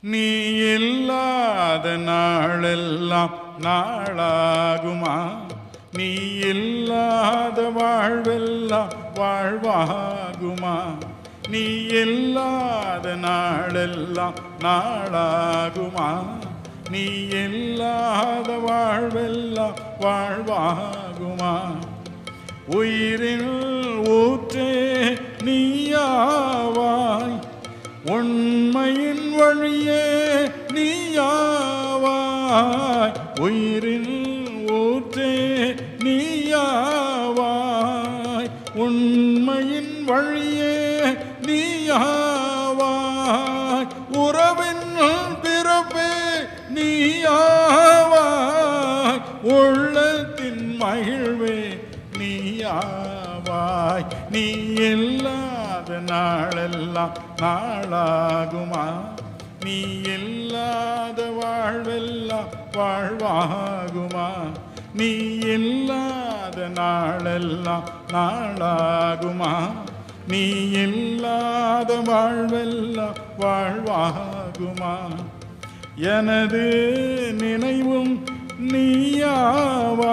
நீ இல்லாத நாளெல்லாம் நாளாகுமா? நீ இல்லாத வாழ்வெல்லாம் வாழ்வாகுமா? நீ இல்லாத நாளெல்லாம் நாளாகுமா? நீ இல்லாத வாழ்வெல்லாம் வாழ்வாகுமா? உயிரில் ஊற்றே நீயாவாய், உண்மையின் வழியே நீயாவாய். உயிரில் ஊற்றே நீயாவாய், உண்மையின் வழியே நீயாவாய். உறவின் பிறப்பே நீயாவாய், உள்ளத்தின் மகிழ்வே நீயாவாய். நீ இல்லாத நாளெல்லாம் நாளாகுமா? நீ இல்லாத வாழ்வெல்லாம் வாழ்வாகுமா? நீ இல்லாத நாளெல்லாம் நாளாகுமா? நீ இல்லாத வாழ்வெல்லாம் வாழ்வாகுமா? எனது நினைவும் நீயாவா?